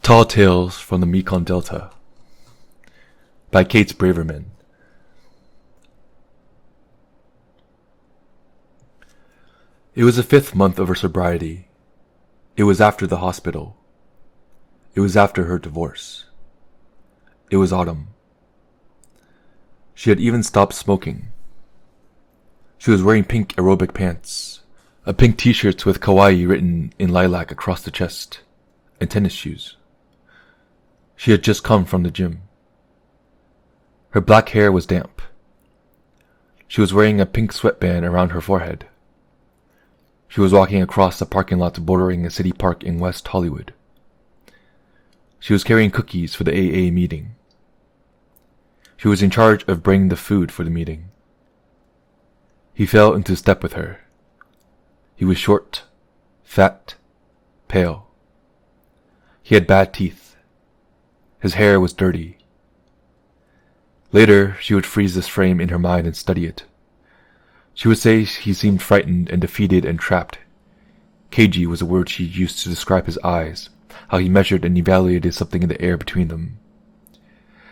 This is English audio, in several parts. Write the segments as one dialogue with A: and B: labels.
A: Tall Tales from the Mekong Delta by Kate Braverman. It was the 5th month of her sobriety. It was after the hospital. It was after her divorce. It was autumn. She had even stopped smoking. She was wearing pink aerobic pants, a pink t-shirt with kawaii written in lilac across the chest, and tennis shoes. She had just come from the gym. Her black hair was damp. She was wearing a pink sweatband around her forehead. She was walking across the parking lot bordering a city park in West Hollywood. She was carrying cookies for the AA meeting. She was in charge of bringing the food for the meeting. He fell into step with her. He was short, fat, pale. He had bad teeth. His hair was dirty. Later, she would freeze this frame in her mind and study it. She would say he seemed frightened and defeated and trapped. Cagey was a word she used to describe his eyes, how he measured and evaluated something in the air between them.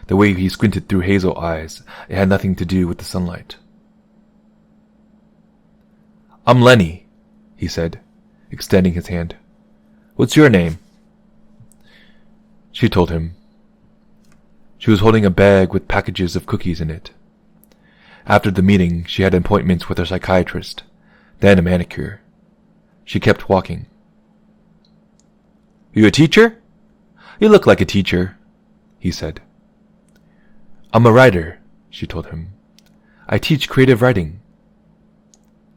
A: The way he squinted through hazel eyes, it had nothing to do with the sunlight. "I'm Lenny," he said, extending his hand. "What's your name?" She told him. She was holding a bag with packages of cookies in it. After the meeting, she had appointments with her psychiatrist, then a manicure. She kept walking. "You a teacher? You look like a teacher," he said. "I'm a writer," she told him. "I teach creative writing."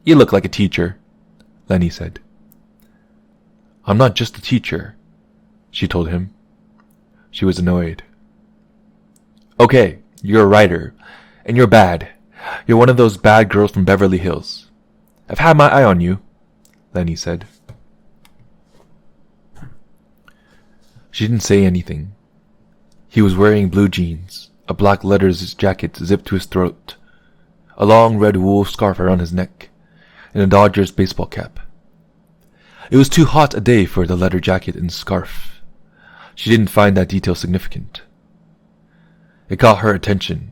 A: "You look like a teacher," Lenny said. "I'm not just a teacher," she told him. She was annoyed. "Okay, you're a writer, and you're bad. You're one of those bad girls from Beverly Hills. I've had my eye on you," Lenny said. She didn't say anything. He was wearing blue jeans, a black leathers jacket zipped to his throat, a long red wool scarf around his neck, and a Dodgers baseball cap. It was too hot a day for the leather jacket and scarf. She didn't find that detail significant. It caught her attention.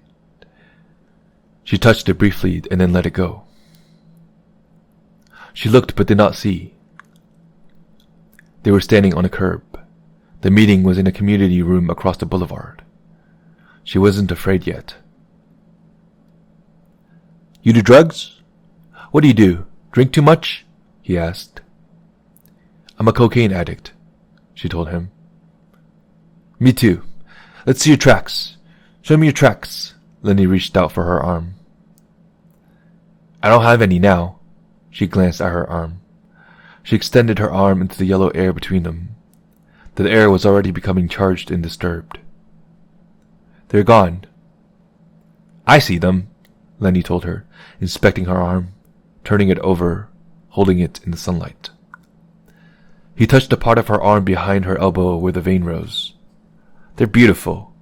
A: She touched it briefly and then let it go. She looked but did not see. They were standing on a curb. The meeting was in a community room across the boulevard. She wasn't afraid yet. "You do drugs? What do you do? Drink too much?" he asked. "I'm a cocaine addict," she told him. "Me too. Let's see your tracks. Show me your tracks." Lenny reached out for her arm. "I don't have any now." She glanced at her arm. She extended her arm into the yellow air between them. The air was already becoming charged and disturbed. "They're gone." "I see them," Lenny told her, inspecting her arm, turning it over, holding it in the sunlight. He touched the part of her arm behind her elbow where the vein rose. "They're beautiful."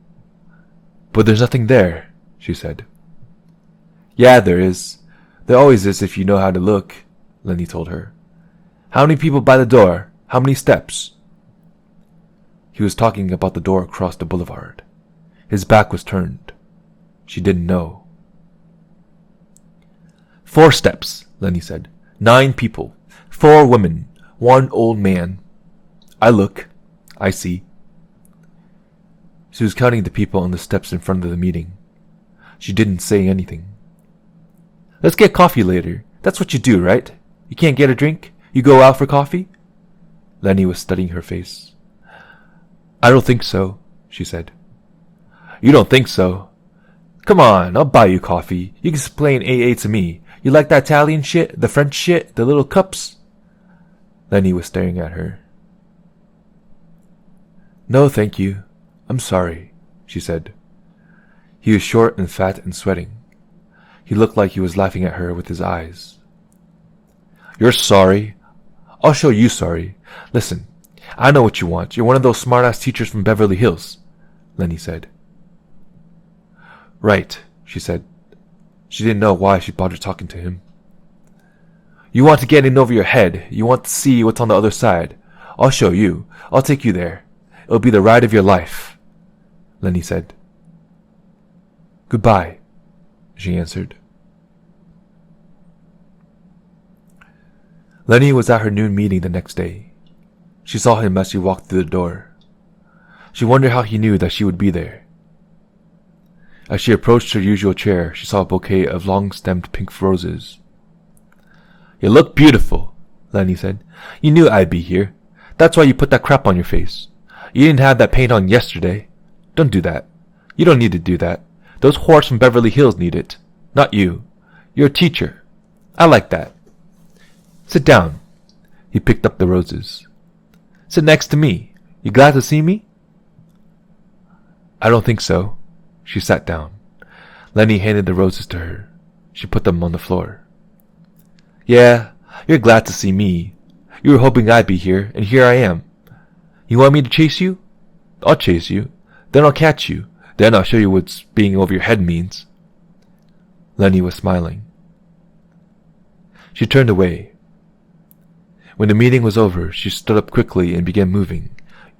A: "But there's nothing there," she said. "Yeah, there is. There always is if you know how to look," Lenny told her. "How many people by the door? How many steps?" He was talking about the door across the boulevard. His back was turned. She didn't know. "4 steps, Lenny said. 9 people. 4 women. 1 old man. I look. I see." She was counting the people on the steps in front of the meeting. She didn't say anything. "Let's get coffee later. That's what you do, right? You can't get a drink? You go out for coffee?" Lenny was studying her face. "I don't think so," she said. "You don't think so? Come on, I'll buy you coffee. You can explain AA to me. You like that Italian shit, the French shit, the little cups?" Lenny was staring at her. "No, thank you. I'm sorry," she said. He was short and fat and sweating. He looked like he was laughing at her with his eyes. "You're sorry? I'll show you sorry. Listen, I know what you want. You're one of those smart-ass teachers from Beverly Hills," Lenny said. "Right," she said. She didn't know why she bothered talking to him. "You want to get in over your head. You want to see what's on the other side. I'll show you. I'll take you there. It'll be the ride of your life, Lenny said. Goodbye, she answered. Lenny was at her noon meeting the next day. She saw him as she walked through the door. She wondered how he knew that she would be there. As she approached her usual chair, she saw a bouquet of long-stemmed pink roses. You look beautiful, Lenny said. You knew I'd be here. That's why you put that crap on your face. You didn't have that paint on yesterday. Don't do that. You don't need to do that. Those whores from Beverly Hills need it. Not you. You're a teacher. I like that. Sit down. He picked up the roses. Sit next to me. You glad to see me? I don't think so. She sat down. Lenny handed the roses to her. She put them on the floor. Yeah, you're glad to see me. You were hoping I'd be here, and here I am. You want me to chase you? I'll chase you. Then I'll catch you. Then I'll show you what being over your head means. Lenny was smiling. She turned away. When the meeting was over, she stood up quickly and began moving,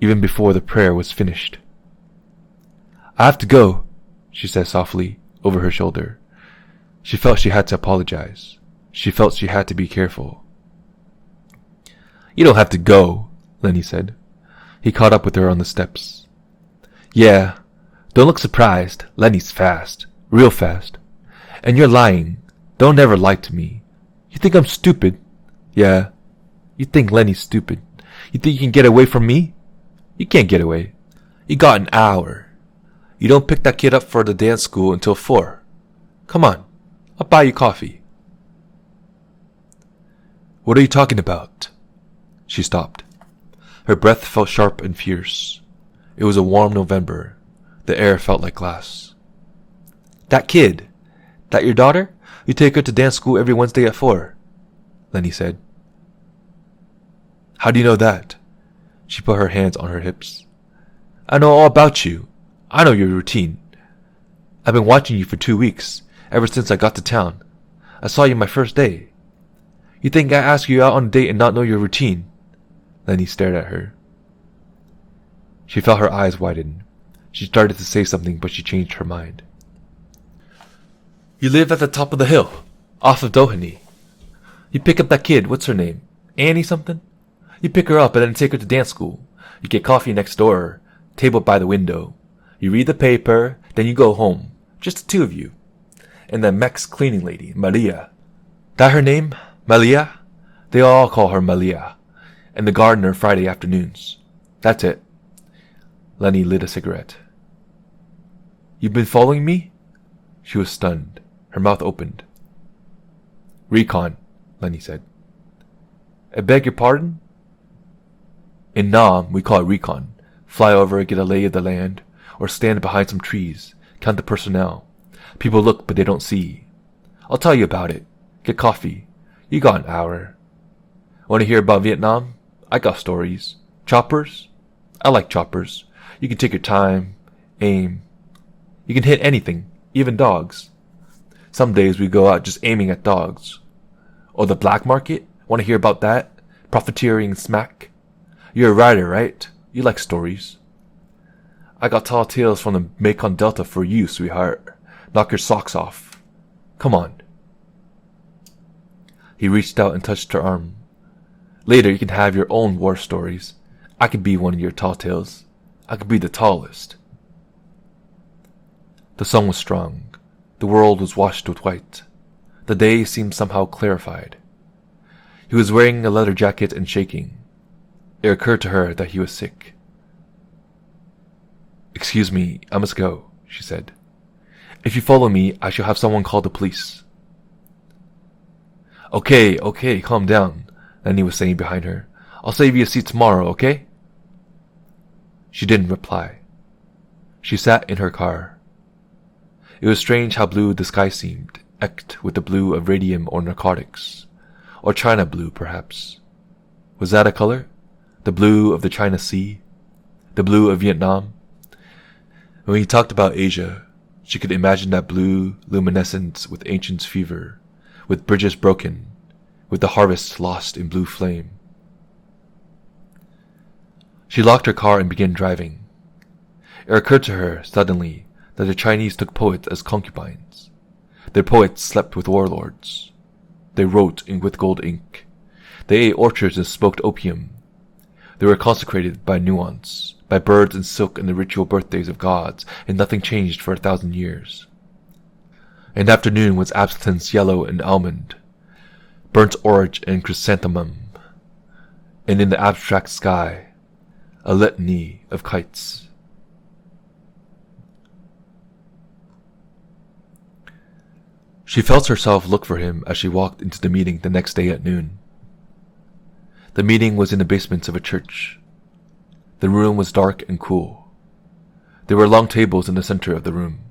A: even before the prayer was finished. I have to go, she said softly, over her shoulder. She felt she had to apologize. She felt she had to be careful. You don't have to go, Lenny said. He caught up with her on the steps. Yeah, don't look surprised. Lenny's fast. Real fast. And you're lying. Don't ever lie to me. You think I'm stupid? Yeah. You think Lenny's stupid. You think you can get away from me? You can't get away. You got an hour. You don't pick that kid up for the dance school until 4. Come on. I'll buy you coffee. What are you talking about? She stopped. Her breath felt sharp and fierce. It was a warm November. The air felt like glass. That kid. That your daughter? You take her to dance school every Wednesday at 4, Lenny said. How do you know that? She put her hands on her hips. I know all about you. I know your routine. I've been watching you for 2 weeks, ever since I got to town. I saw you my first day. You think I ask you out on a date and not know your routine? Lenny stared at her. She felt her eyes widen. She started to say something, but she changed her mind. You live at the top of the hill, off of Doheny. You pick up that kid, what's her name? Annie something? You pick her up and then take her to dance school. You get coffee next door, table by the window. You read the paper, then you go home. Just the 2 of you. And the Mex cleaning lady, Maria. That her name? Malia? They all call her Malia. And the gardener Friday afternoons. That's it. Lenny lit a cigarette. You've been following me? She was stunned. Her mouth opened. Recon, Lenny said. I beg your pardon? In Nam, we call it recon. Fly over, get a lay of the land, or stand behind some trees, count the personnel. People look, but they don't see. I'll tell you about it. Get coffee. You got an hour. Want to hear about Vietnam? I got stories. Choppers? I like choppers. You can take your time, aim. You can hit anything, even dogs. Some days we go out just aiming at dogs. Or the black market? Want to hear about that? Profiteering smack? You're a writer, right? You like stories. I got tall tales from the Mekong Delta for you, sweetheart. Knock your socks off. Come on. He reached out and touched her arm. Later you can have your own war stories. I could be one of your tall tales. I could be the tallest. The sun was strong. The world was washed with white. The day seemed somehow clarified. He was wearing a leather jacket and shaking. It occurred to her that he was sick. Excuse me, I must go, she said. If you follow me, I shall have someone call the police. Okay, calm down, Lenny was saying behind her. I'll save you a seat tomorrow, okay? She didn't reply. She sat in her car. It was strange how blue the sky seemed, eked with the blue of radium or narcotics. Or China blue, perhaps. Was that a color? The blue of the China Sea? The blue of Vietnam? When he talked about Asia, she could imagine that blue luminescence with ancients' fever, with bridges broken, with the harvest lost in blue flame. She locked her car and began driving. It occurred to her suddenly that the Chinese took poets as concubines. Their poets slept with warlords. They wrote with gold ink. They ate orchards and smoked opium. They were consecrated by nuance, by birds and silk and the ritual birthdays of gods, and nothing changed for 1,000 years. An afternoon was absinthe yellow and almond, burnt orange and chrysanthemum, and in the abstract sky, a litany of kites. She felt herself look for him as she walked into the meeting the next day at noon. The meeting was in the basement of a church. The room was dark and cool. There were long tables in the center of the room.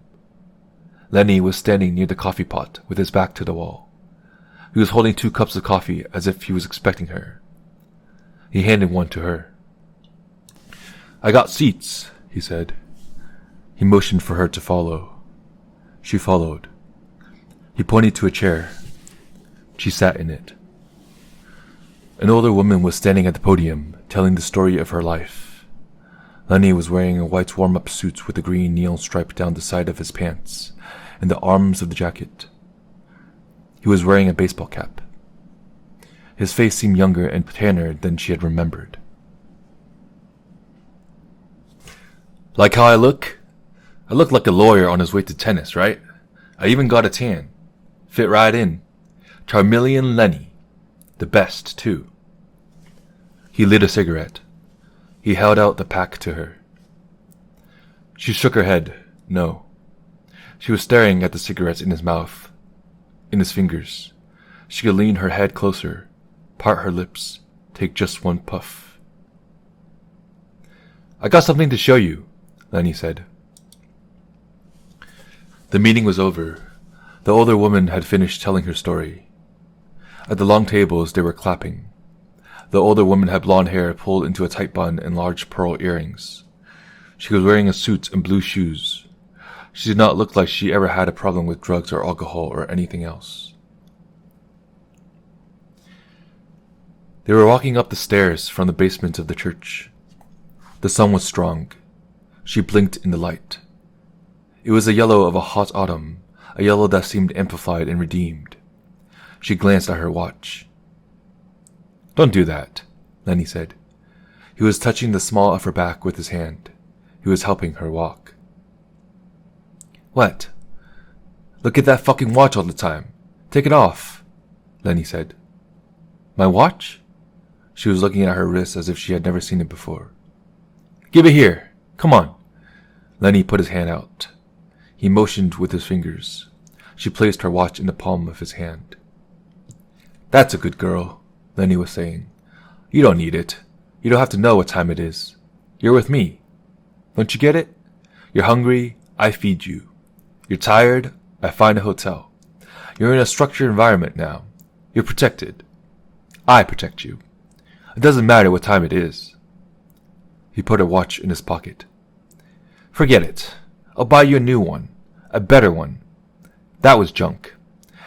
A: Lenny was standing near the coffee pot with his back to the wall. He was holding 2 cups of coffee as if he was expecting her. He handed one to her. "I got seats," he said. He motioned for her to follow. She followed. He pointed to a chair. She sat in it. An older woman was standing at the podium, telling the story of her life. Lenny was wearing a white warm-up suit with a green neon stripe down the side of his pants and the arms of the jacket. He was wearing a baseball cap. His face seemed younger and tanner than she had remembered. "Like how I look? I look like a lawyer on his way to tennis, right? I even got a tan. Fit right in. Charmeleon Lenny. The best, too." He lit a cigarette. He held out the pack to her. She shook her head. No. She was staring at the cigarettes in his mouth, in his fingers. She could lean her head closer, part her lips, take just one puff. "I got something to show you," Lenny said. The meeting was over. The older woman had finished telling her story. At the long tables they were clapping. The older woman had blonde hair pulled into a tight bun and large pearl earrings. She was wearing a suit and blue shoes. She did not look like she ever had a problem with drugs or alcohol or anything else. They were walking up the stairs from the basement of the church. The sun was strong. She blinked in the light. It was the yellow of a hot autumn, a yellow that seemed amplified and redeemed. She glanced at her watch. "Don't do that," Lenny said. He was touching the small of her back with his hand. He was helping her walk. "What? Look at that fucking watch all the time. Take it off," Lenny said. "My watch?" She was looking at her wrist as if she had never seen it before. "Give it here. Come on." Lenny put his hand out. He motioned with his fingers. She placed her watch in the palm of his hand. "That's a good girl," Lenny was saying. "You don't need it. You don't have to know what time it is. You're with me. Don't you get it? You're hungry, I feed you. You're tired, I find a hotel. You're in a structured environment now. You're protected. I protect you. It doesn't matter what time it is." He put a watch in his pocket. "Forget it. I'll buy you a new one. A better one. That was junk.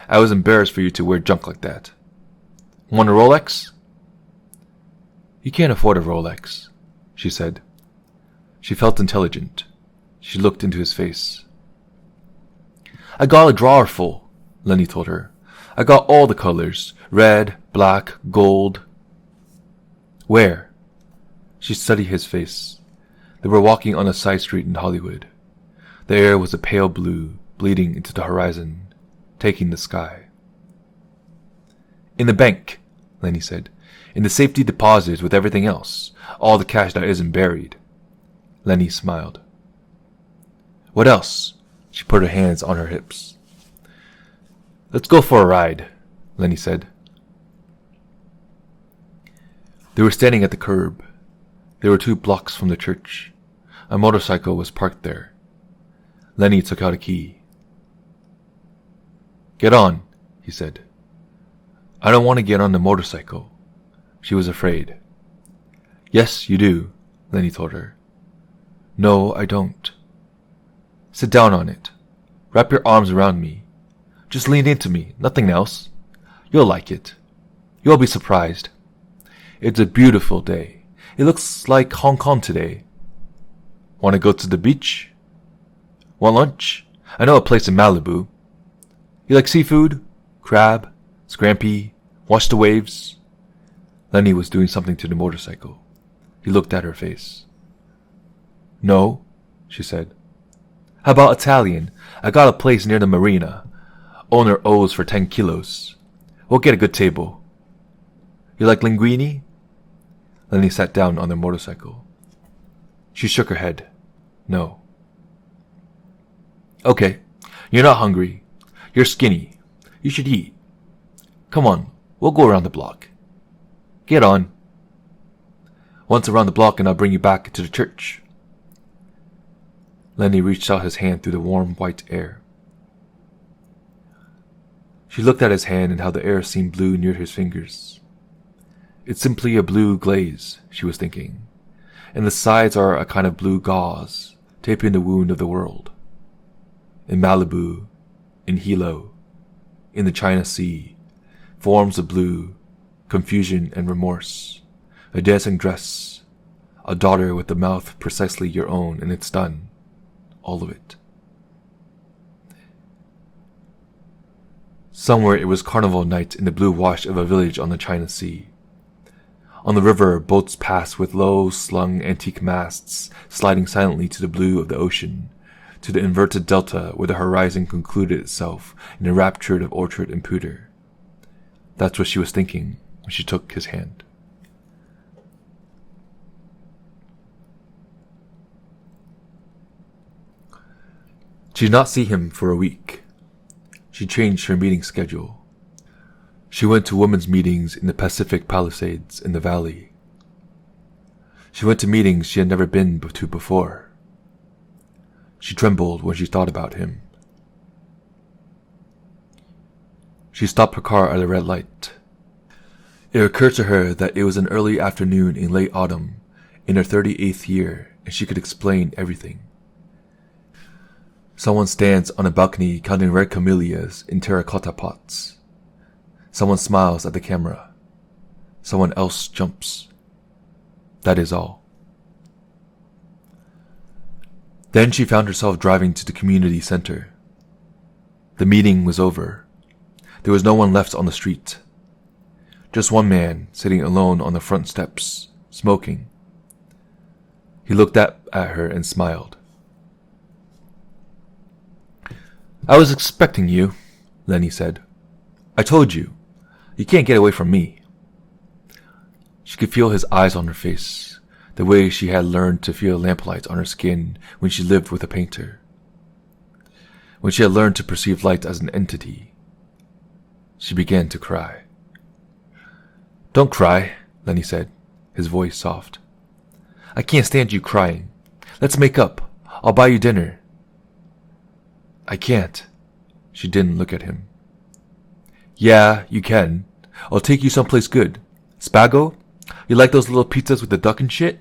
A: I was embarrassed for you to wear junk like that. Want a Rolex?" "You can't afford a Rolex," she said. She felt intelligent. She looked into his face. "I got a drawer full," Lenny told her. "I got all the colors. Red, black, gold." "Where?" She studied his face. They were walking on a side street in Hollywood. The air was a pale blue, bleeding into the horizon, taking the sky. "In the bank," Lenny said. "In the safety deposit with everything else. All the cash that isn't buried." Lenny smiled. "What else?" She put her hands on her hips. "Let's go for a ride," Lenny said. They were standing at the curb. They were 2 blocks from the church. A motorcycle was parked there. Lenny took out a key. "Get on," he said. "I don't want to get on the motorcycle." She was afraid. "Yes, you do," Lenny told her. "No, I don't." "Sit down on it. Wrap your arms around me. Just lean into me, nothing else. You'll like it. You'll be surprised. It's a beautiful day. It looks like Hong Kong today. Want to go to the beach? Want lunch? I know a place in Malibu. You like seafood? Crab? Scampi? Watch the waves? Lenny was doing something to the motorcycle. He looked at her face. No, she said. How about Italian? I got a place near the marina. Owner owes for 10 kilos. We'll get a good table. You like linguine? Lenny sat down on their motorcycle. She shook her head. No. Okay, you're not hungry. You're skinny. You should eat. Come on, we'll go around the block. Get on. Once around the block and I'll bring you back to the church. Lenny reached out his hand through the warm white air. She looked at his hand and how the air seemed blue near his fingers. It's simply a blue glaze, she was thinking, and the sides are a kind of blue gauze, taping the wound of the world. In Malibu, in Hilo, in the China Sea, forms of blue, confusion and remorse, a dancing dress, a daughter with a mouth precisely your own, and it's done, all of it. Somewhere it was carnival night in the blue wash of a village on the China Sea. On the river, boats passed with low-slung antique masts, sliding silently to the blue of the ocean, to the inverted delta where the horizon concluded itself in a rapture of orchard and pewter. That's what she was thinking when she took his hand. She did not see him for a week. She changed her meeting schedule. She went to women's meetings in the Pacific Palisades in the valley. She went to meetings she had never been to before. She trembled when she thought about him. She stopped her car at a red light. It occurred to her that it was an early afternoon in late autumn, in her 38th year, and she could explain everything. Someone stands on a balcony counting red camellias in terracotta pots. Someone smiles at the camera. Someone else jumps. That is all. Then she found herself driving to the community center. The meeting was over. There was no one left on the street. Just one man sitting alone on the front steps, smoking. He looked up at her and smiled. I was expecting you, Lenny said. I told you. You can't get away from me. She could feel his eyes on her face, the way she had learned to feel lamplight on her skin when she lived with a painter. When she had learned to perceive light as an entity. She began to cry. Don't cry, Lenny said, his voice soft. I can't stand you crying. Let's make up. I'll buy you dinner. I can't. She didn't look at him. Yeah, you can. I'll take you someplace good. Spago? You like those little pizzas with the duck and shit?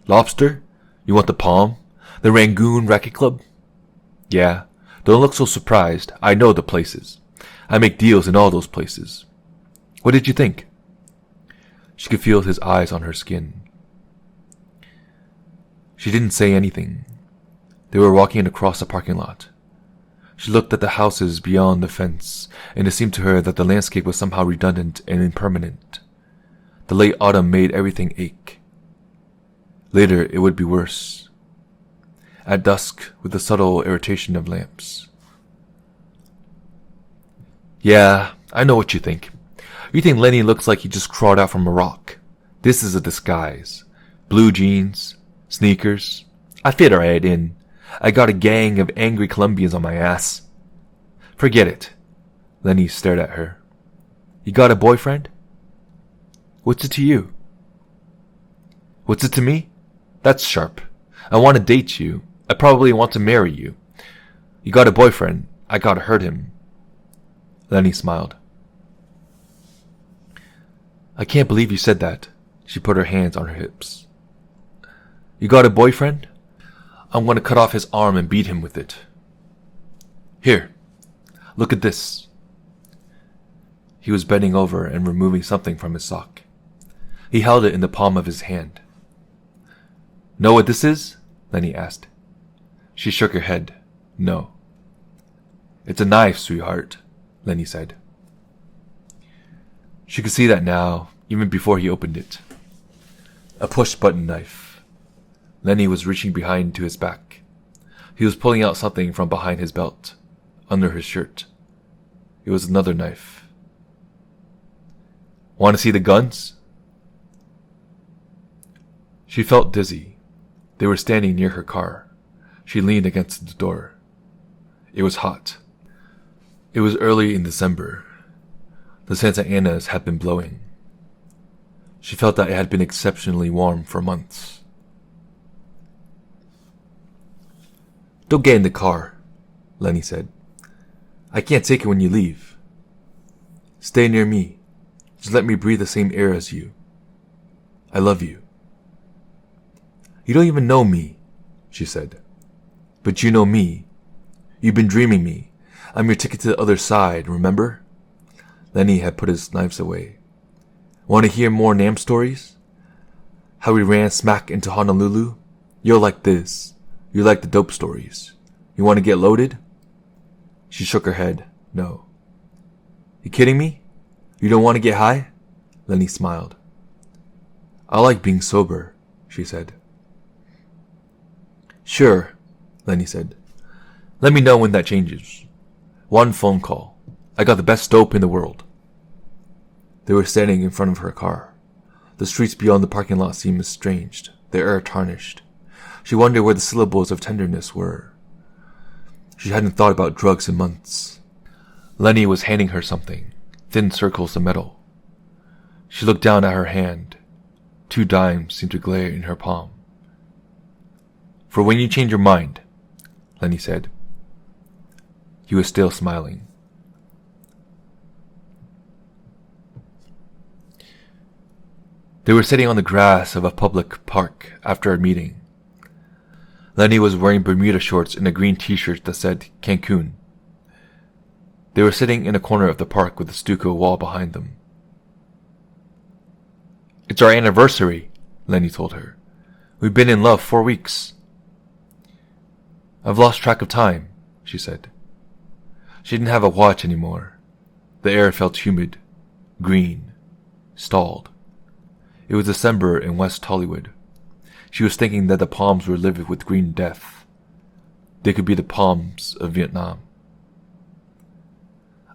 A: Lobster? You want the Palm? The Rangoon Racket Club? Yeah, don't look so surprised. I know the places. I make deals in all those places. What did you think? She could feel his eyes on her skin. She didn't say anything. They were walking across the parking lot. She looked at the houses beyond the fence, and it seemed to her that the landscape was somehow redundant and impermanent. The late autumn made everything ache. Later, it would be worse. At dusk, with the subtle irritation of lamps. Yeah, I know what you think. You think Lenny looks like he just crawled out from a rock. This is a disguise. Blue jeans, sneakers. I fit right in. I got a gang of angry Colombians on my ass. Forget it. Lenny stared at her. You got a boyfriend? What's it to you? What's it to me? That's sharp. I want to date you. I probably want to marry you. You got a boyfriend. I gotta hurt him. Lenny smiled. I can't believe you said that. She put her hands on her hips. You got a boyfriend? I'm going to cut off his arm and beat him with it. Here, look at this. He was bending over and removing something from his sock. He held it in the palm of his hand. Know what this is? Lenny asked. She shook her head. No. It's a knife, sweetheart, Lenny said. She could see that now, even before he opened it. A push-button knife. Lenny was reaching behind to his back. He was pulling out something from behind his belt, under his shirt. It was another knife. Want to see the guns? She felt dizzy. They were standing near her car. She leaned against the door. It was hot. It was early in December. The Santa Anas had been blowing. She felt that it had been exceptionally warm for months. Don't get in the car, Lenny said. I can't take it when you leave. Stay near me. Just let me breathe the same air as you. I love you. You don't even know me, she said. But you know me. You've been dreaming me. I'm your ticket to the other side, remember? Lenny had put his knives away. Want to hear more Nam stories? How we ran smack into Honolulu? You're like this. You like the dope stories. You want to get loaded? She shook her head. No. You kidding me? You don't want to get high? Lenny smiled. I like being sober, she said. Sure, Lenny said. Let me know when that changes. One phone call. I got the best dope in the world. They were standing in front of her car. The streets beyond the parking lot seemed estranged, their air tarnished. She wondered where the syllables of tenderness were. She hadn't thought about drugs in months. Lenny was handing her something, thin circles of metal. She looked down at her hand. 2 dimes seemed to glare in her palm. For when you change your mind, Lenny said. He was still smiling. They were sitting on the grass of a public park after a meeting. Lenny was wearing Bermuda shorts and a green t-shirt that said Cancun. They were sitting in a corner of the park with a stucco wall behind them. It's our anniversary, Lenny told her. We've been in love 4 weeks. I've lost track of time, she said. She didn't have a watch anymore. The air felt humid, green, stalled. It was December in West Hollywood. She was thinking that the palms were livid with green death. They could be the palms of Vietnam.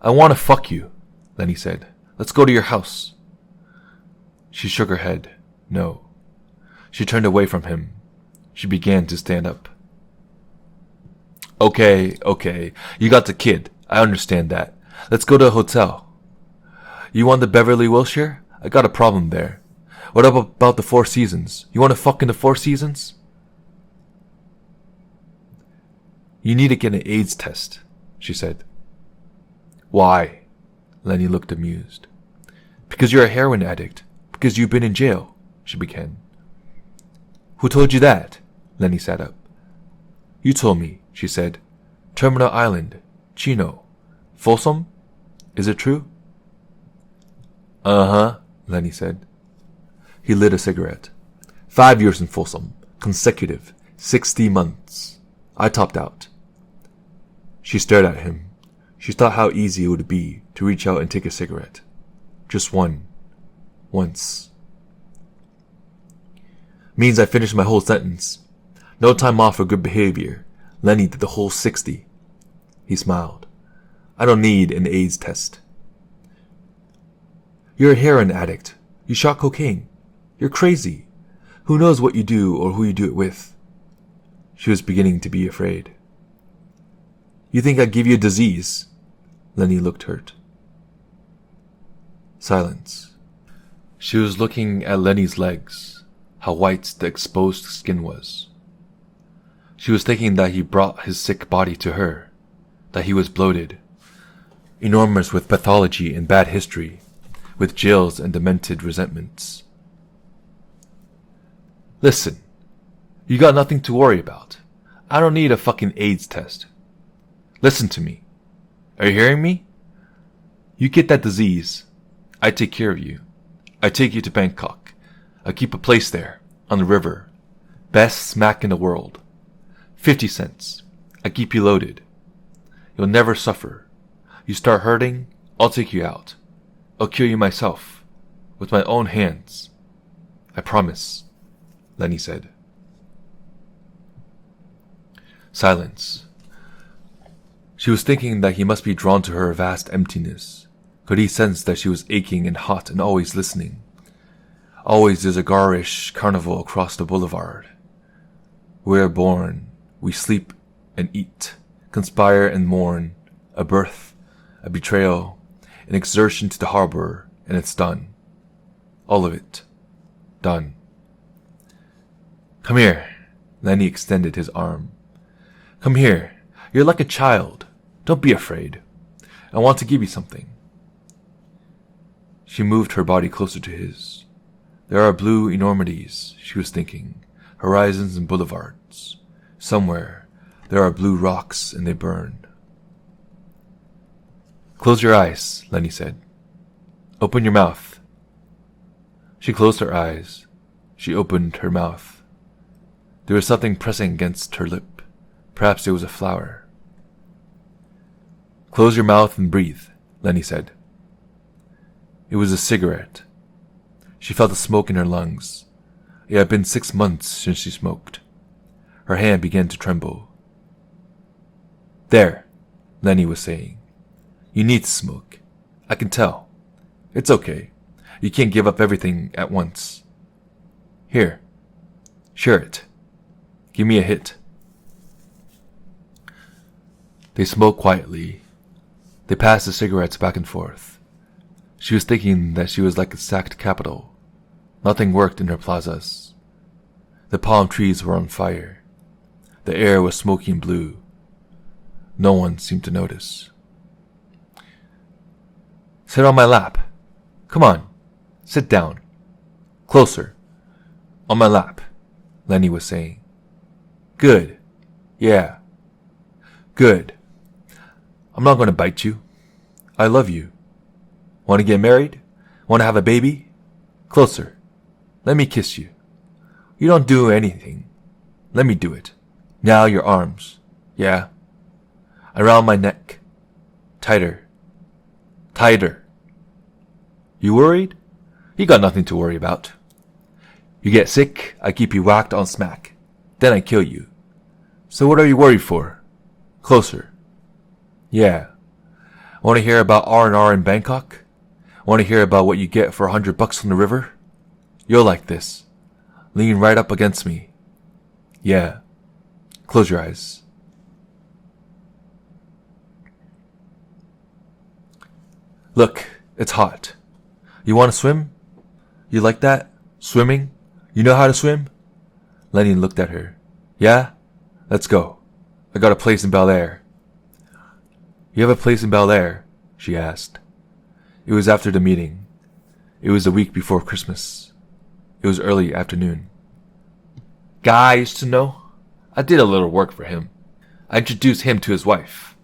A: I want to fuck you, Lenny said. Let's go to your house. She shook her head. No. She turned away from him. She began to stand up. Okay. You got the kid. I understand that. Let's go to a hotel. You want the Beverly Wilshire? I got a problem there. What about the Four Seasons? You want to fuck in the Four Seasons? You need to get an AIDS test, she said. Why? Lenny looked amused. Because you're a heroin addict. Because you've been in jail, she began. Who told you that? Lenny sat up. You told me, she said. Terminal Island, Chino, Folsom? Is it true? Uh-huh, Lenny said. He lit a cigarette. 5 years in Folsom, consecutive, 60 months. I topped out. She stared at him. She thought how easy it would be to reach out and take a cigarette. Just one. Once. Means I finished my whole sentence. No time off for good behavior. Lenny did the whole 60. He smiled. I don't need an AIDS test. You're a heroin addict. You shot cocaine. You're crazy. Who knows what you do or who you do it with? She was beginning to be afraid. You think I'd give you a disease? Lenny looked hurt. Silence. She was looking at Lenny's legs, how white the exposed skin was. She was thinking that he brought his sick body to her, that he was bloated, enormous with pathology and bad history, with jails and demented resentments. Listen, you got nothing to worry about. I don't need a fucking AIDS test. Listen to me. Are you hearing me? You get that disease. I take care of you. I take you to Bangkok. I keep a place there, on the river. Best smack in the world. 50 cents. I keep you loaded. You'll never suffer. You start hurting, I'll take you out. I'll kill you myself. With my own hands. I promise, Lenny said. Silence. She was thinking that he must be drawn to her vast emptiness. Could he sense that she was aching and hot and always listening? Always there's a garish carnival across the boulevard. We are born, we sleep and eat, conspire and mourn, a birth, a betrayal, an exertion to the harbor, and it's done. All of it. Done. Come here. Lenny extended his arm. Come here. You're like a child. Don't be afraid. I want to give you something. She moved her body closer to his. There are blue enormities, she was thinking, horizons and boulevards. Somewhere, there are blue rocks and they burn. Close your eyes, Lenny said. Open your mouth. She closed her eyes. She opened her mouth. There was something pressing against her lip. Perhaps it was a flower. Close your mouth and breathe, Lenny said. It was a cigarette. She felt the smoke in her lungs. It had been 6 months since she smoked. Her hand began to tremble. There, Lenny was saying. You need to smoke. I can tell. It's okay. You can't give up everything at once. Here. Share it. Give me a hit. They smoked quietly. They passed the cigarettes back and forth. She was thinking that she was like a sacked capital. Nothing worked in her plazas. The palm trees were on fire. The air was smoky and blue. No one seemed to notice. Sit on my lap. Come on. Sit down. Closer. On my lap, Lenny was saying. Good. Yeah. Good. I'm not going to bite you. I love you. Want to get married? Want to have a baby? Closer. Let me kiss you. You don't do anything. Let me do it. Now your arms. Yeah. Around my neck. Tighter. Tighter. You worried? You got nothing to worry about. You get sick, I keep you whacked on smack. Then I kill you. So what are you worried for? Closer. Yeah. Want to hear about R&R in Bangkok? Want to hear about what you get for $100 from the river? You'll like this. Lean right up against me. Yeah. Close your eyes. Look, it's hot. You want to swim? You like that? Swimming? You know how to swim? Lenny looked at her. Yeah? Let's go. I got a place in Bel Air. You have a place in Bel Air? She asked. It was after the meeting. It was the week before Christmas. It was early afternoon. Guy I used to know? I did a little work for him. I introduced him to his wife.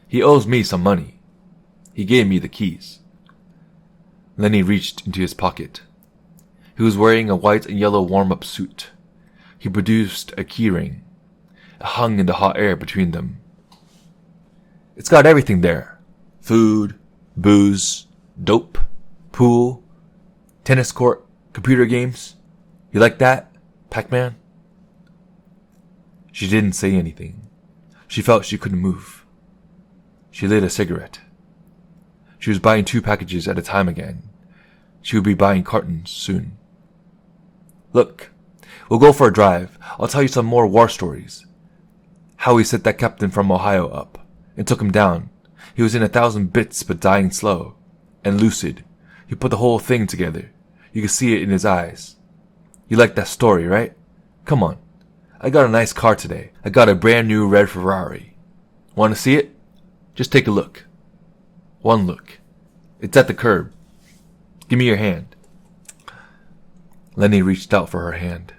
A: He owes me some money. He gave me the keys. Lenny reached into his pocket. He was wearing a white and yellow warm-up suit. He produced a keyring. It hung in the hot air between them. It's got everything there. Food, booze, dope, pool, tennis court, computer games. You like that, Pac-Man? She didn't say anything. She felt she couldn't move. She lit a cigarette. She was buying 2 packages at a time again. She would be buying cartons soon. Look, we'll go for a drive. I'll tell you some more war stories. How he set that captain from Ohio up and took him down. He was in 1,000 bits but dying slow and lucid. He put the whole thing together. You could see it in his eyes. You like that story, right? Come on. I got a nice car today. I got a brand new red Ferrari. Want to see it? Just take a look. One look. It's at the curb. Give me your hand. Lenny reached out for her hand.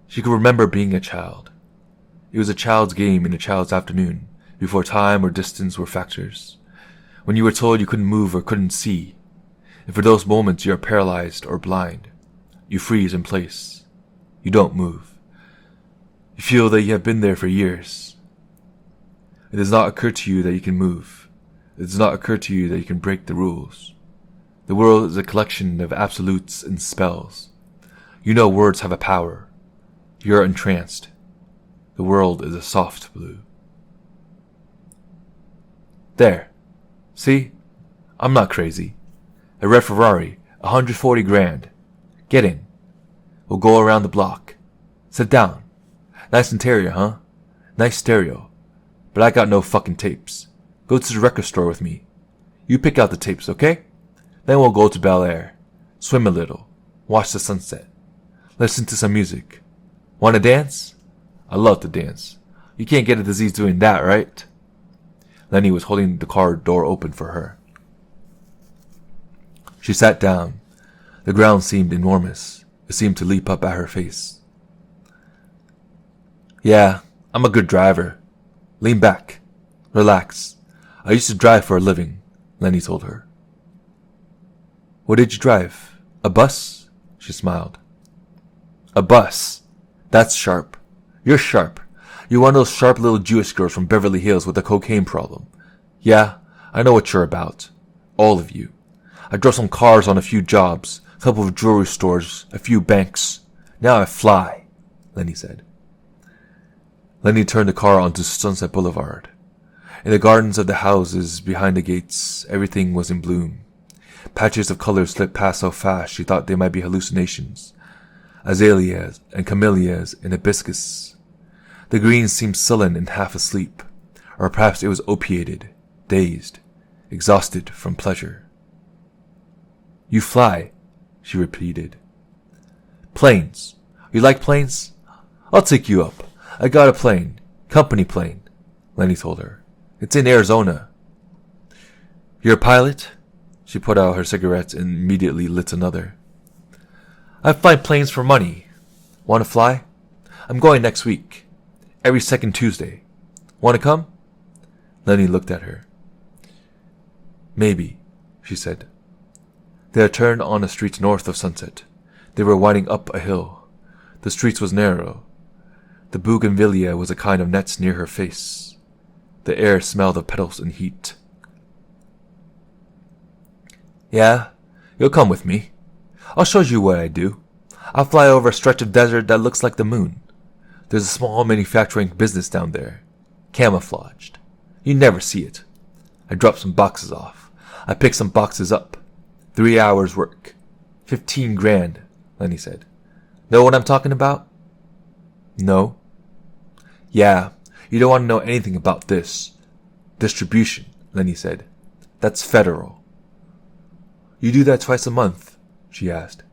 A: She could remember being a child. It was a child's game in a child's afternoon, before time or distance were factors. When you were told you couldn't move or couldn't see, and for those moments you are paralyzed or blind, you freeze in place. You don't move. You feel that you have been there for years. It does not occur to you that you can move. It does not occur to you that you can break the rules. The world is a collection of absolutes and spells. You know words have a power. You are entranced. The world is a soft blue. There. See? I'm not crazy. A red Ferrari, 140 grand. Get in. We'll go around the block. Sit down. Nice interior, huh? Nice stereo. But I got no fucking tapes. Go to the record store with me. You pick out the tapes, okay? Then we'll go to Bel Air. Swim a little. Watch the sunset. Listen to some music. Wanna dance? I love to dance. You can't get a disease doing that, right? Lenny was holding the car door open for her. She sat down. The ground seemed enormous. It seemed to leap up at her face. Yeah, I'm a good driver. Lean back. Relax. I used to drive for a living, Lenny told her. What did you drive? A bus? She smiled. A bus. That's sharp. You're sharp. You're one of those sharp little Jewish girls from Beverly Hills with a cocaine problem. Yeah, I know what you're about. All of you. I drove some cars on a few jobs, a couple of jewelry stores, a few banks. Now I fly, Lenny said. Lenny turned the car onto Sunset Boulevard. In the gardens of the houses behind the gates, everything was in bloom. Patches of color slipped past so fast she thought they might be hallucinations. Azaleas and camellias and hibiscus. The green seemed sullen and half asleep, or perhaps it was opiated, dazed, exhausted from pleasure. You fly, she repeated. Planes. You like planes? I'll take you up. I got a plane. Company plane, Lenny told her. It's in Arizona. You're a pilot? She put out her cigarette and immediately lit another. I fly planes for money. Want to fly? I'm going next week. Every second Tuesday. Want to come? Lenny looked at her. Maybe, she said. They had turned on the streets north of Sunset. They were winding up a hill. The street was narrow. The bougainvillea was a kind of net near her face. The air smelled of petals and heat. Yeah, you'll come with me. I'll show you what I do. I'll fly over a stretch of desert that looks like the moon. There's a small manufacturing business down there. Camouflaged. You never see it. I drop some boxes off. I pick some boxes up. 3 hours work. 15 grand, Lenny said. Know what I'm talking about? No. Yeah, you don't want to know anything about this. Distribution, Lenny said. That's federal. You do that twice a month? She asked.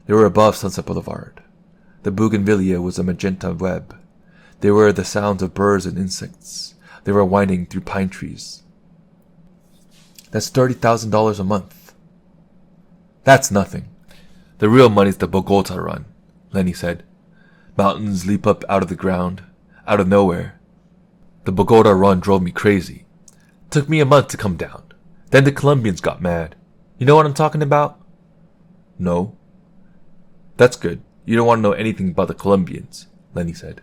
A: They were above Sunset Boulevard. The bougainvillea was a magenta web. There were the sounds of birds and insects. They were winding through pine trees. That's $30,000 a month. That's nothing. The real money's the Bogota run, Lenny said. Mountains leap up out of the ground, out of nowhere. The Bogota run drove me crazy. Took me a month to come down. Then the Colombians got mad. You know what I'm talking about? No. That's good. You don't want to know anything about the Colombians, Lenny said.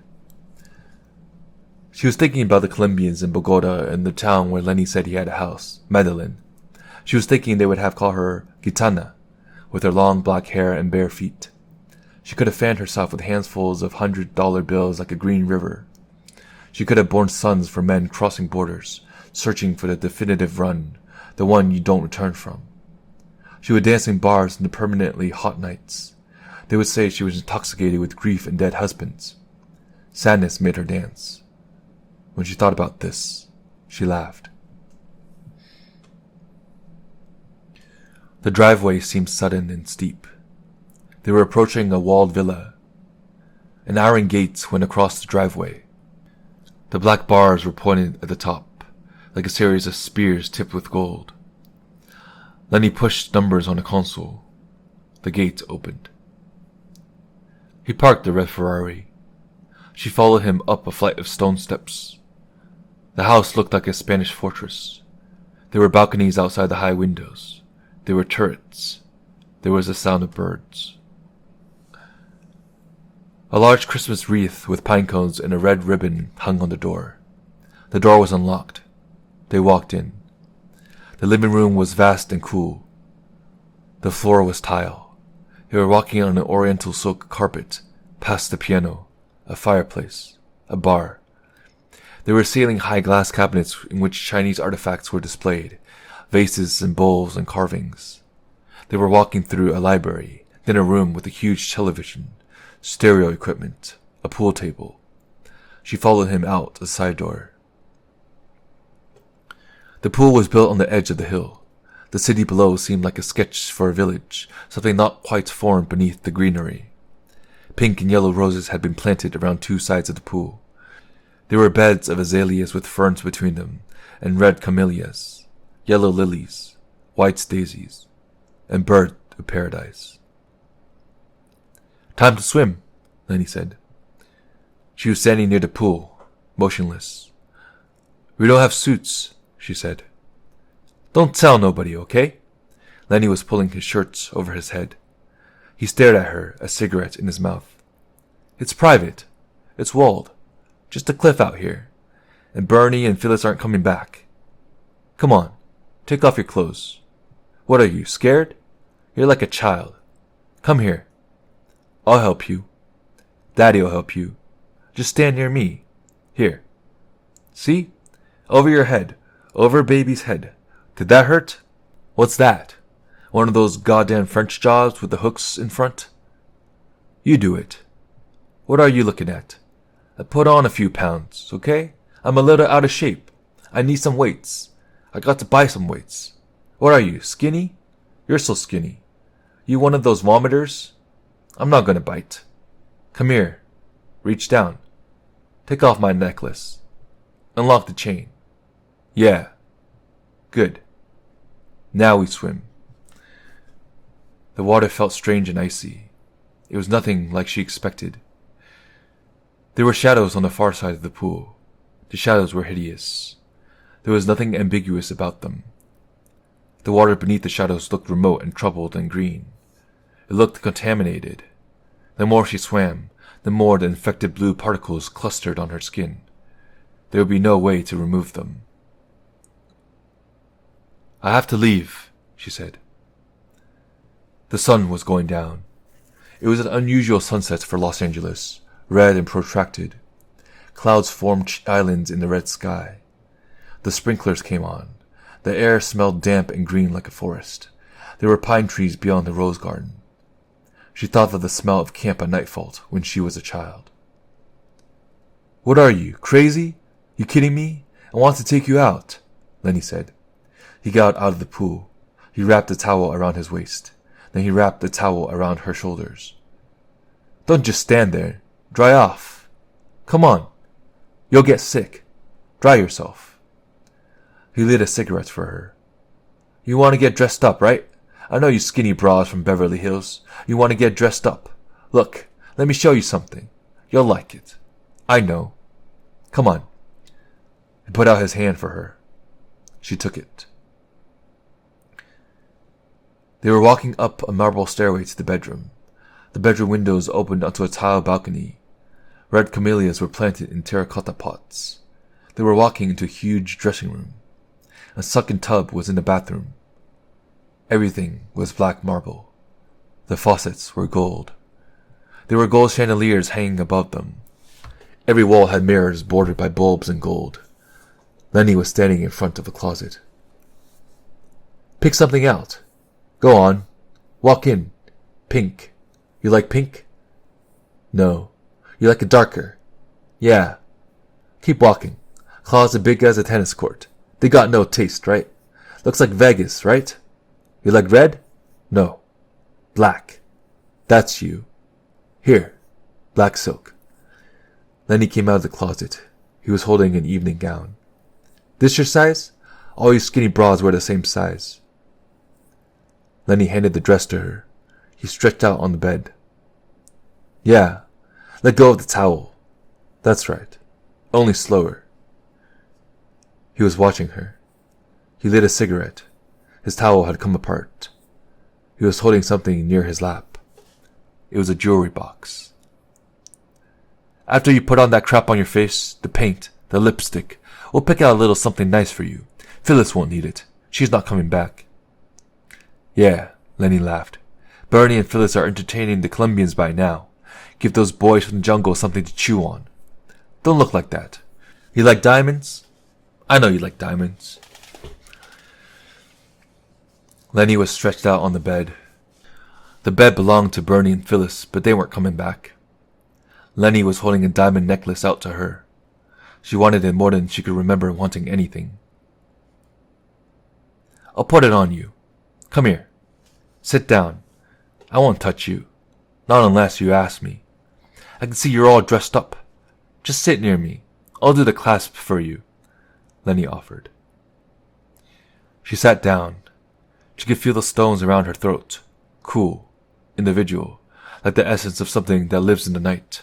A: She was thinking about the Colombians in Bogota and the town where Lenny said he had a house, Medellin. She was thinking they would have called her Gitana, with her long black hair and bare feet. She could have fanned herself with handfuls of $100 bills like a green river. She could have borne sons for men crossing borders, searching for the definitive run, the one you don't return from. She would dance in bars in the permanently hot nights. They would say she was intoxicated with grief and dead husbands. Sadness made her dance. When she thought about this, she laughed. The driveway seemed sudden and steep. They were approaching a walled villa. An iron gate went across the driveway. The black bars were pointed at the top, like a series of spears tipped with gold. Lenny pushed numbers on a console. The gate opened. He parked the red Ferrari. She followed him up a flight of stone steps. The house looked like a Spanish fortress. There were balconies outside the high windows. There were turrets. There was the sound of birds. A large Christmas wreath with pine cones and a red ribbon hung on the door. The door was unlocked. They walked in. The living room was vast and cool. The floor was tile. They were walking on an oriental silk carpet, past the piano, a fireplace, a bar. There were ceiling-high glass cabinets in which Chinese artifacts were displayed, vases and bowls and carvings. They were walking through a library, then a room with a huge television, stereo equipment, a pool table. She followed him out a side door. The pool was built on the edge of the hill. The city below seemed like a sketch for a village, something not quite formed beneath the greenery. Pink and yellow roses had been planted around two sides of the pool. There were beds of azaleas with ferns between them, and red camellias, yellow lilies, white daisies, and bird of paradise. "Time to swim," Lenny said. She was standing near the pool, motionless. "We don't have suits," she said. "Don't tell nobody, okay?" Lenny was pulling his shirt over his head. He stared at her, a cigarette in his mouth. "It's private. It's walled. Just a cliff out here. And Bernie and Phyllis aren't coming back. Come on, take off your clothes. What are you, scared? You're like a child. Come here. I'll help you. Daddy'll help you. Just stand near me. Here. See? Over your head. Over baby's head. Did that hurt? What's that? One of those goddamn French jobs with the hooks in front? You do it. What are you looking at? I put on a few pounds, okay? I'm a little out of shape. I need some weights. I got to buy some weights. What are you, skinny? You're so skinny. You one of those vomiters? I'm not gonna bite. Come here. Reach down. Take off my necklace. Unlock the chain. Yeah. Good. Now we swim. The water felt strange and icy. It was nothing like she expected. There were shadows on the far side of the pool. The shadows were hideous. There was nothing ambiguous about them. The water beneath the shadows looked remote and troubled and green. It looked contaminated. The more she swam, the more the infected blue particles clustered on her skin. There would be no way to remove them. I have to leave, she said. The sun was going down. It was an unusual sunset for Los Angeles, red and protracted. Clouds formed islands in the red sky. The sprinklers came on. The air smelled damp and green like a forest. There were pine trees beyond the rose garden. She thought of the smell of camp at nightfall when she was a child. What are you, crazy? You kidding me? I want to take you out, Lenny said. He got out of the pool. He wrapped the towel around his waist. Then he wrapped the towel around her shoulders. Don't just stand there. Dry off. Come on. You'll get sick. Dry yourself. He lit a cigarette for her. You want to get dressed up, right? I know you skinny broads from Beverly Hills. You want to get dressed up. Look, let me show you something. You'll like it. I know. Come on. He put out his hand for her. She took it. They were walking up a marble stairway to the bedroom. The bedroom windows opened onto a tile balcony. Red camellias were planted in terracotta pots. They were walking into a huge dressing room. A sunken tub was in the bathroom. Everything was black marble. The faucets were gold. There were gold chandeliers hanging above them. Every wall had mirrors bordered by bulbs in gold. Lenny was standing in front of a closet. Pick something out. Go on. Walk in. Pink. You like pink? No. You like it darker? Yeah. Keep walking. Closet big as a tennis court. They got no taste, right? Looks like Vegas, right? You like red? No. Black. That's you. Here. Black silk. Lenny came out of the closet. He was holding an evening gown. This your size? All you skinny broads wear the same size. Lenny handed the dress to her. He stretched out on the bed. Yeah. Let go of the towel. That's right. Only slower. He was watching her. He lit a cigarette. His towel had come apart. He was holding something near his lap. It was a jewelry box. After you put on that crap on your face, the paint, the lipstick, we'll pick out a little something nice for you. Phyllis won't need it. She's not coming back. Yeah, Lenny laughed. Bernie and Phyllis are entertaining the Colombians by now. Give those boys from the jungle something to chew on. Don't look like that. You like diamonds? I know you like diamonds. Lenny was stretched out on the bed. The bed belonged to Bernie and Phyllis, but they weren't coming back. Lenny was holding a diamond necklace out to her. She wanted it more than she could remember wanting anything. I'll put it on you. Come here. Sit down. I won't touch you. Not unless you ask me. I can see you're all dressed up. Just sit near me. I'll do the clasp for you, Lenny offered. She sat down. She could feel the stones around her throat. Cool. Individual. Like the essence of something that lives in the night.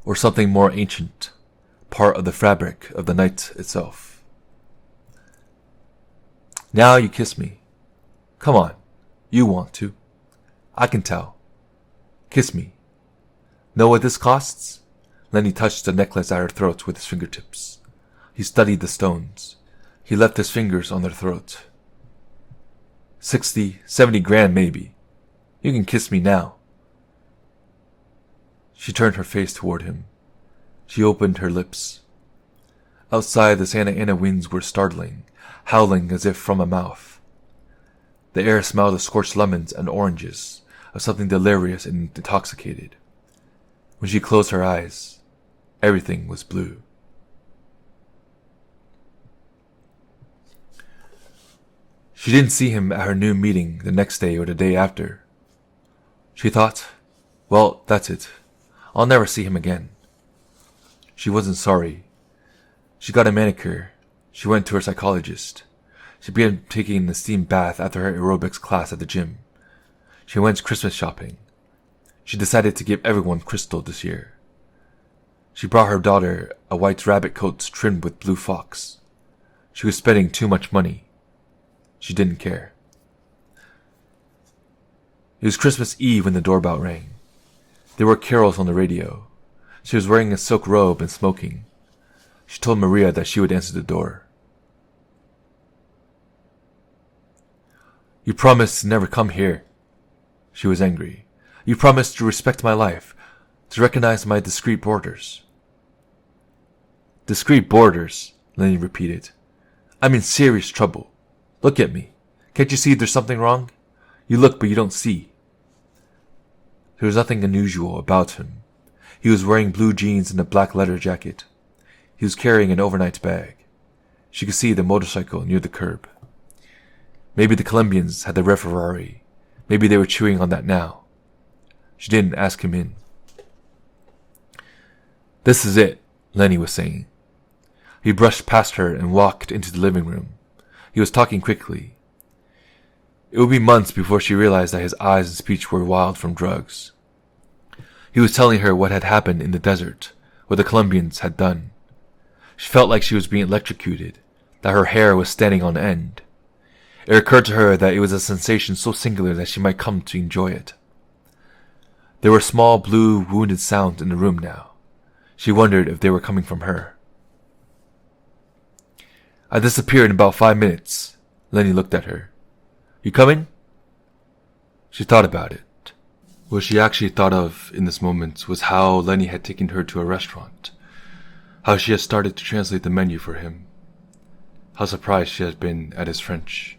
A: Or something more ancient. Part of the fabric of the night itself. Now you kiss me. Come on. You want to. I can tell. Kiss me. Know what this costs? Lenny touched the necklace at her throat with his fingertips. He studied the stones. He left his fingers on their throat. 60, 70 grand maybe. You can kiss me now. She turned her face toward him. She opened her lips. Outside, the Santa Ana winds were startling, howling as if from a mouth. The air smelled of scorched lemons and oranges, of something delirious and intoxicated. When she closed her eyes, everything was blue. She didn't see him at her new meeting the next day or the day after. She thought, well, that's it. I'll never see him again. She wasn't sorry. She got a manicure. She went to her psychologist. She began taking a steam bath after her aerobics class at the gym. She went Christmas shopping. She decided to give everyone crystal this year. She brought her daughter a white rabbit coat trimmed with blue fox. She was spending too much money. She didn't care. It was Christmas Eve when the doorbell rang. There were carols on the radio. She was wearing a silk robe and smoking. She told Maria that she would answer the door. You promised to never come here. She was angry. You promised to respect my life, to recognize my discreet borders. Discreet borders, Lenny repeated. I'm in serious trouble. Look at me. Can't you see there's something wrong? You look, but you don't see. There was nothing unusual about him. He was wearing blue jeans and a black leather jacket. He was carrying an overnight bag. She could see the motorcycle near the curb. Maybe the Colombians had the red Ferrari. Maybe they were chewing on that now. She didn't ask him in. This is it, Lenny was saying. He brushed past her and walked into the living room. He was talking quickly. It would be months before she realized that his eyes and speech were wild from drugs. He was telling her what had happened in the desert, what the Colombians had done. She felt like she was being electrocuted, that her hair was standing on end. It occurred to her that it was a sensation so singular that she might come to enjoy it. There were small blue wounded sounds in the room now. She wondered if they were coming from her. I disappeared in about 5 minutes. Lenny looked at her. You coming? She thought about it. What she actually thought of in this moment was how Lenny had taken her to a restaurant. How she had started to translate the menu for him. How surprised she had been at his French.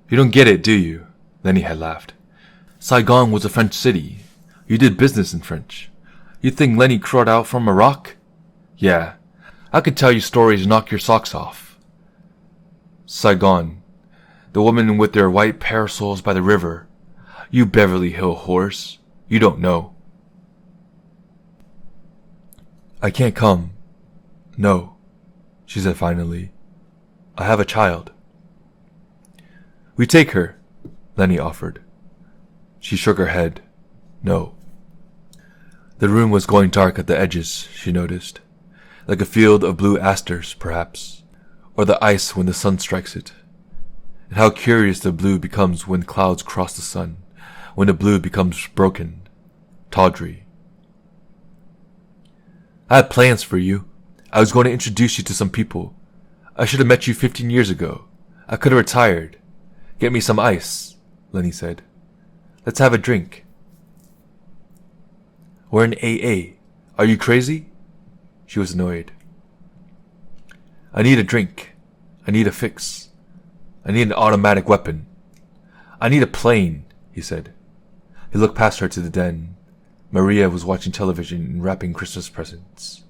A: You don't get it, do you? Lenny had laughed. Saigon was a French city. You did business in French. You think Lenny crawled out from a rock? Yeah. I could tell you stories and knock your socks off. Saigon. The women with their white parasols by the river. You Beverly Hill whores. You don't know. I can't come. No, she said finally. I have a child. We take her, Lenny offered. She shook her head. No. The room was going dark at the edges, she noticed. Like a field of blue asters, perhaps. Or the ice when the sun strikes it. And how curious the blue becomes when clouds cross the sun. When the blue becomes broken, tawdry, I had plans for you. I was going to introduce you to some people. I should have met you 15 years ago. I could have retired. Get me some ice, Lenny said. Let's have a drink. We're in AA. Are you crazy? She was annoyed. I need a drink. I need a fix. I need an automatic weapon. I need a plane, he said. He looked past her to the den. Maria was watching television and wrapping Christmas presents.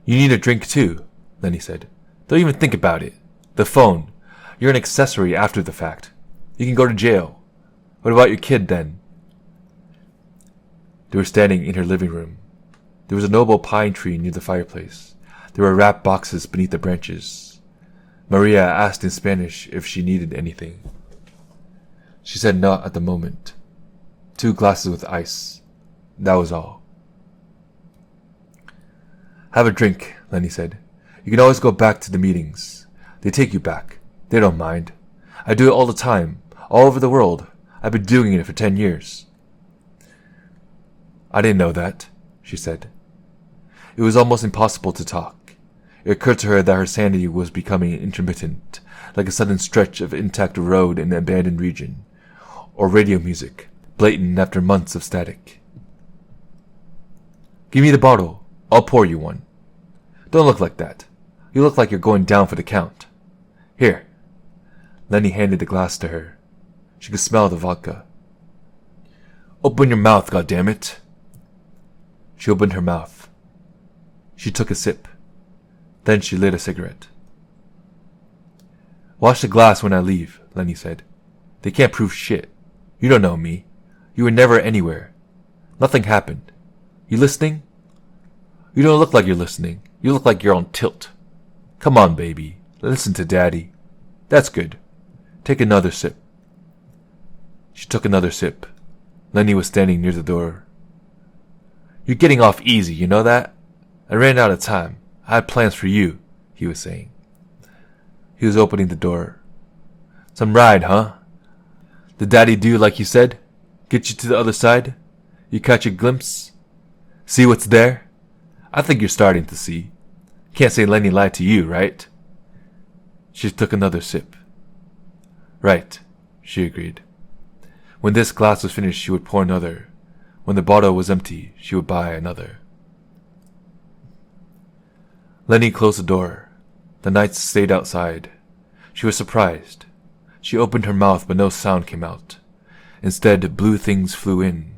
A: You need a drink too, Lenny said. Don't even think about it. The phone. You're an accessory after the fact. You can go to jail. What about your kid then? They were standing in her living room. There was a noble pine tree near the fireplace. There were wrapped boxes beneath the branches. Maria asked in Spanish if she needed anything. She said not at the moment. 2 glasses with ice. That was all. Have a drink, Lenny said. You can always go back to the meetings. They take you back. They don't mind. I do it all the time, all over the world. I've been doing it for 10 years. I didn't know that, she said. It was almost impossible to talk. It occurred to her that her sanity was becoming intermittent, like a sudden stretch of intact road in an abandoned region, or radio music, blatant after months of static. Give me the bottle. I'll pour you one. Don't look like that. You look like you're going down for the count. Here. Lenny handed the glass to her. She could smell the vodka. Open your mouth, goddammit. She opened her mouth. She took a sip. Then she lit a cigarette. Wash the glass when I leave, Lenny said. They can't prove shit. You don't know me. You were never anywhere. Nothing happened. You listening? You don't look like you're listening. You look like you're on tilt. Come on, baby. Listen to Daddy. That's good. Take another sip. She took another sip. Lenny was standing near the door. You're getting off easy, you know that? I ran out of time. I had plans for you, he was saying. He was opening the door. Some ride, huh? Did Daddy do like you said? Get you to the other side? You catch a glimpse? See what's there? I think you're starting to see. Can't say Lenny lied to you, right? She took another sip. Right, she agreed. When this glass was finished, she would pour another. When the bottle was empty, she would buy another. Lenny closed the door. The knights stayed outside. She was surprised. She opened her mouth, but no sound came out. Instead, blue things flew in.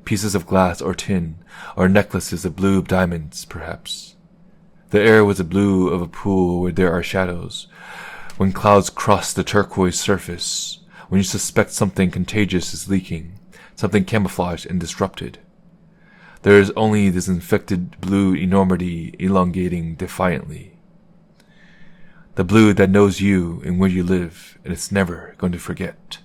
A: Pieces of glass or tin, or necklaces of blue diamonds, perhaps. The air was the blue of a pool where there are shadows. When clouds cross the turquoise surface, when you suspect something contagious is leaking, something camouflaged and disrupted. There is only this infected blue enormity elongating defiantly. The blue that knows you and where you live, and it's never going to forget.